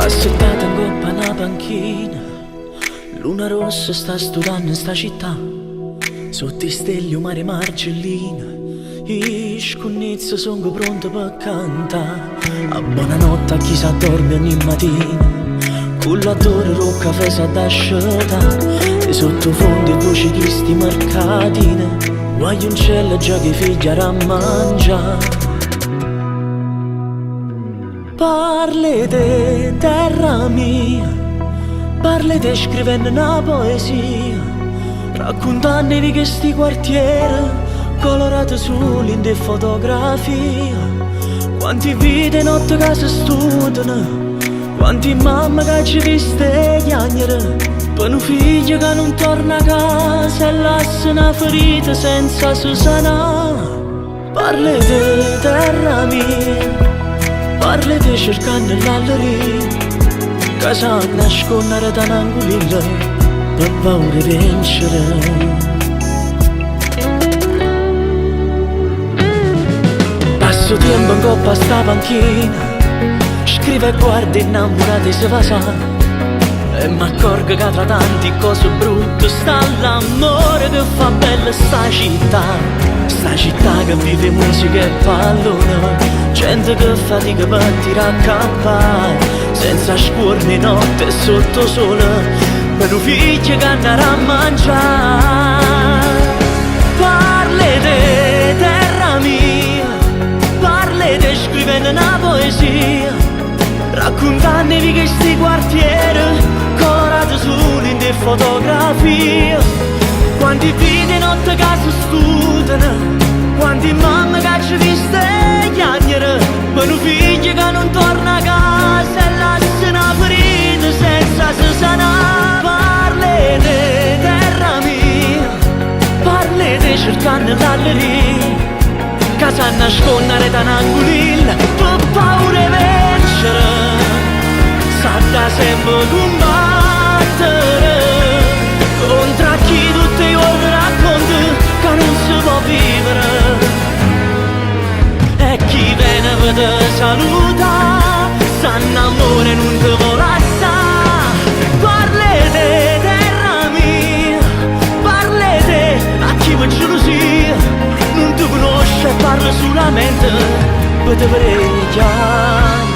Passettata in coppa a una panchina, luna rossa sta studando in sta città. Sotto i stelle un mare margellina, i scunnizzi sono pronti per cantare. A buonanotte a chi si addorme ogni mattina, con l'odore del caffè si addasciata. E sottofondo e voci di sti mercatine, guaglioncello già che figlia a mangiare. Parli di terra mia, parli di scrivendo una poesia, raccontando di questi quartieri colorati solo in de fotografia. Quanti vite e notte che si studiano, quanti mamme che ci viste chiagnere, per un figlio che non torna a casa e lascia una ferita senza si sanare. Parli di terra mia, parli di cercare l'alleria, che sa nascondere da un'angolilla per paura di vincere. Passo tempo in coppa a sta panchina, scrive e guarda innamorati se va sa, e m'accorgo che tra tanti cose brutte sta l'amore che fa bella sta città che vive musica e pallone, gente che fatica per tirare a campare, senza scuorne notte e sotto sole, per un figlio che andrà a mangiare. Parli di terra mia, parli di scrivendo una poesia, raccontando di questi quartieri colorati solo in de fotografie. Quanti vite e notte che si studiano, quanti mamme che ci viste chiagnere, per un figlio che non torna a casa e lascia una ferita senza si sanare. Parli di terra mia, parli di cercare l'alleria, che sa nascondere da un'angolilla per paura di vincere, sa da sempre combattere contro chi tutti i giorni racconta che non si può vivere, e chi viene per te saluta sanno amore non ti vuole assare. Parli di terra mia, parli di a chi vuoi gelosia, non ti conosce e parla solamente per te pregare.